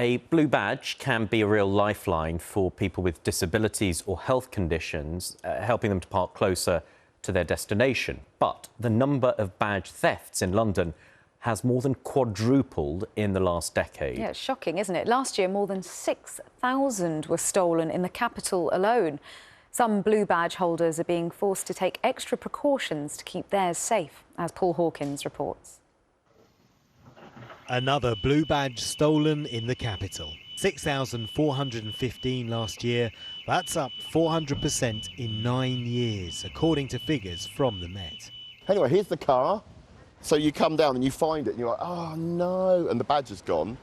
A blue badge can be a real lifeline for people with disabilities or health conditions, helping them to park closer to their destination. But the number of badge thefts in London has more than quadrupled in the last decade. Yeah, it's shocking, isn't it? Last year, more than 6,000 were stolen in the capital alone. Some blue badge holders are being forced to take extra precautions to keep theirs safe, as Paul Hawkins reports. Another blue badge stolen in the capital. 6,415 last year. That's up 400% in 9 years, according to figures from the Met. Anyway, here's the car. So you come down and you find it and you're like, oh no, and the badge is gone.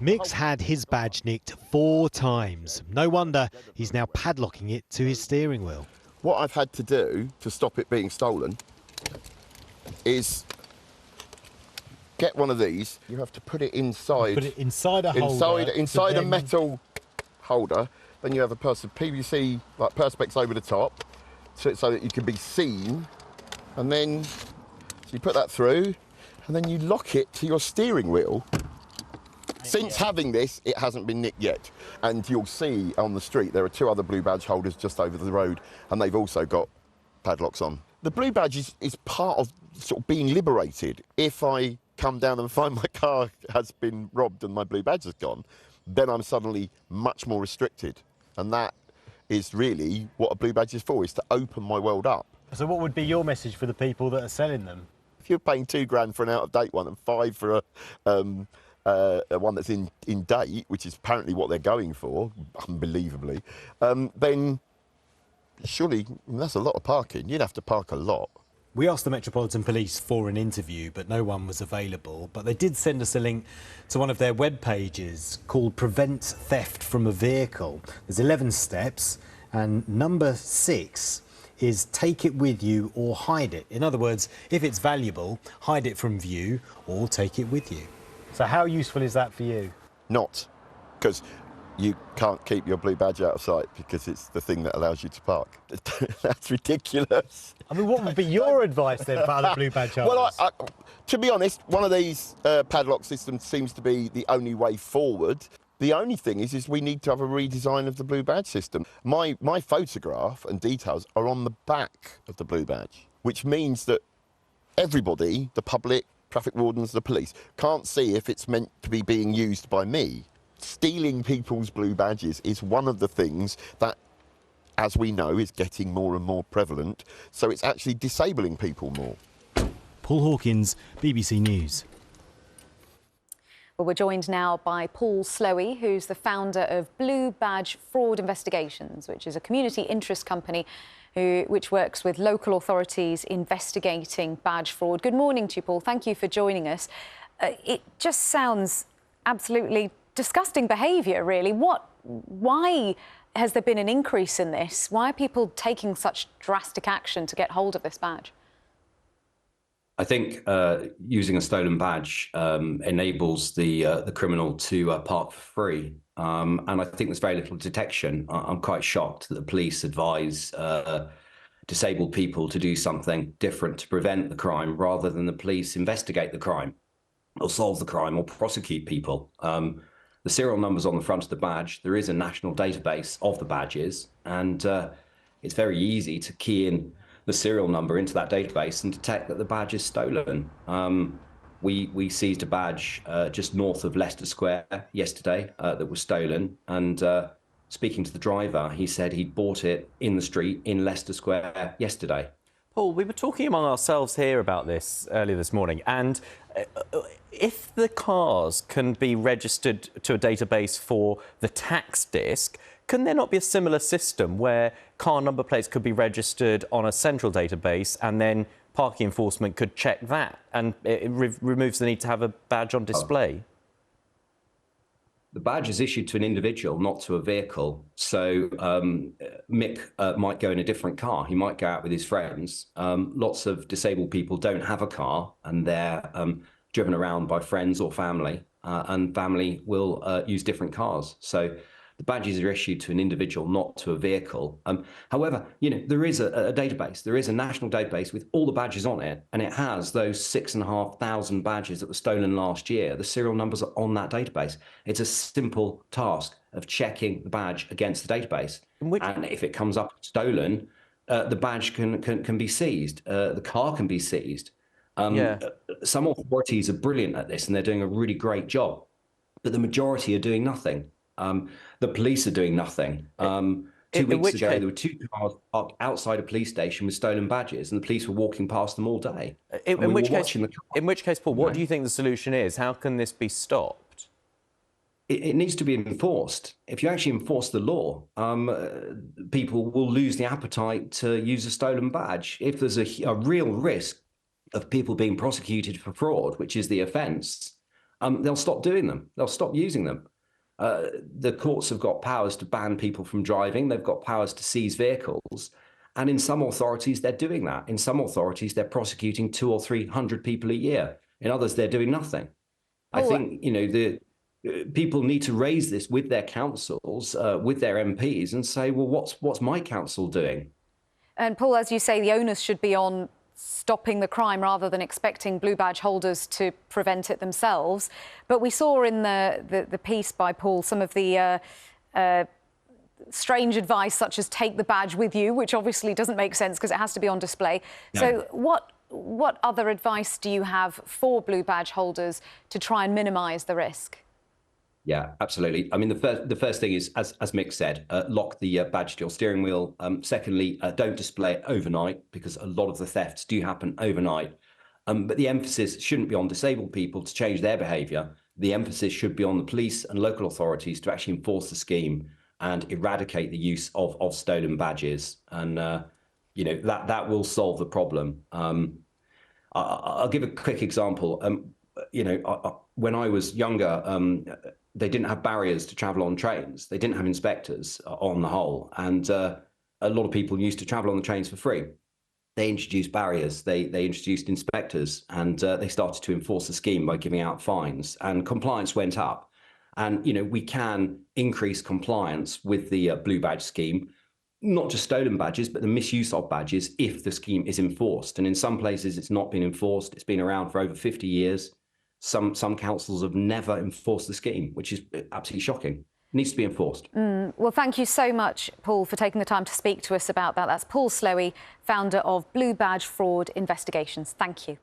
Mik's had his badge nicked 4 times. No wonder he's now padlocking it to his steering wheel. What I've had to do to stop it being stolen is get one of these. You have to put it inside. Put it inside a holder. Inside a metal holder. Then you have a PVC like perspex over the top, so that you can be seen. And then so you put that through, and then you lock it to your steering wheel. Since having this, it hasn't been nicked yet. And you'll see on the street there are 2 other blue badge holders just over the road, and they've also got padlocks on. The blue badge is part of sort of being liberated. If I come down and find my car has been robbed and my blue badge has gone, then I'm suddenly much more restricted. And that is really what a blue badge is for, is to open my world up. So what would be your message for the people that are selling them? If you're paying £2 for an out-of-date one and £5 for a one that's in date, which is apparently what they're going for, unbelievably, then surely that's a lot of parking. You'd have to park a lot. We asked the Metropolitan Police for an interview, but no one was available. But they did send us a link to one of their web pages called Prevent Theft from a Vehicle. There's 11 steps, and number 6 is take it with you or hide it. In other words, if it's valuable, hide it from view or take it with you. So how useful is that for you? Not, because you can't keep your blue badge out of sight because it's the thing that allows you to park. That's ridiculous. I mean, what would be your advice then for other blue badge holders? Well, to be honest, one of these padlock systems seems to be the only way forward. The only thing is we need to have a redesign of the blue badge system. My photograph and details are on the back of the blue badge, which means that everybody, the public, traffic wardens, the police, can't see if it's meant to be being used by me. Stealing people's blue badges is one of the things that, as we know, is getting more and more prevalent, so it's actually disabling people more. Paul Hawkins, BBC News. Well, we're joined now by Paul Slowey, who's the founder of Blue Badge Fraud Investigations, which is a community interest company which works with local authorities investigating badge fraud. Good morning to you, Paul. Thank you for joining us. It just sounds absolutely disgusting behaviour, really. Why has there been an increase in this? Why are people taking such drastic action to get hold of this badge? I think using a stolen badge enables the criminal to park for free, and I think there's very little detection. I'm quite shocked that the police advise disabled people to do something different to prevent the crime, rather than the police investigate the crime, or solve the crime, or prosecute people. The serial number's on the front of the badge. There is a national database of the badges, and it's very easy to key in the serial number into that database and detect that the badge is stolen. We seized a badge just north of Leicester Square yesterday that was stolen, and speaking to the driver, he said he'd bought it in the street in Leicester Square yesterday. Paul, we were talking among ourselves here about this earlier this morning, and if the cars can be registered to a database for the tax disc, can there not be a similar system where car number plates could be registered on a central database and then parking enforcement could check that, and it removes the need to have a badge on display? The badge is issued to an individual, not to a vehicle. So Mick might go in a different car. He might go out with his friends. Lots of disabled people don't have a car, and they're driven around by friends or family, and family will use different cars. So The badges are issued to an individual, not to a vehicle. However, there is a database. There is a national database with all the badges on it, and it has those 6,500 badges that were stolen last year. The serial numbers are on that database. It's a simple task of checking the badge against the database. And if it comes up stolen, the badge can be seized. The car can be seized. Some authorities are brilliant at this, and they're doing a really great job. But the majority are doing nothing. The police are doing nothing. 2 weeks ago, there were 2 cars parked outside a police station with stolen badges, and the police were walking past them all day. In which case, Paul, what do you think the solution is? How can this be stopped? It needs to be enforced. If you actually enforce the law, people will lose the appetite to use a stolen badge. If there's a real risk of people being prosecuted for fraud, which is the offence, they'll stop doing them. They'll stop using them. The courts have got powers to ban people from driving. They've got powers to seize vehicles. And in some authorities, they're doing that. In some authorities, they're prosecuting 200 or 300 people a year. In others, they're doing nothing. I think, people need to raise this with their councils, with their MPs, and say, well, what's my council doing? And Paul, as you say, the onus should be on stopping the crime rather than expecting blue badge holders to prevent it themselves. But we saw in the piece by Paul some of the strange advice, such as take the badge with you, which obviously doesn't make sense because it has to be on display. No. So what other advice do you have for blue badge holders to try and minimise the risk? Yeah, absolutely. I mean, the first thing is, as Mik said, lock the badge to your steering wheel. Secondly, don't display it overnight, because a lot of the thefts do happen overnight. But the emphasis shouldn't be on disabled people to change their behaviour. The emphasis should be on the police and local authorities to actually enforce the scheme and eradicate the use of stolen badges. And, that will solve the problem. I'll give a quick example. When I was younger, they didn't have barriers to travel on trains. They didn't have inspectors on the whole. And a lot of people used to travel on the trains for free. They introduced barriers. They introduced inspectors, and they started to enforce the scheme by giving out fines, and compliance went up. And, we can increase compliance with the blue badge scheme, not just stolen badges, but the misuse of badges if the scheme is enforced. And in some places, it's not been enforced. It's been around for over 50 years. Some councils have never enforced the scheme, which is absolutely shocking. It needs to be enforced. Well, thank you so much, Paul, for taking the time to speak to us about that. That's Paul Slowey, founder of Blue Badge Fraud Investigations. Thank you.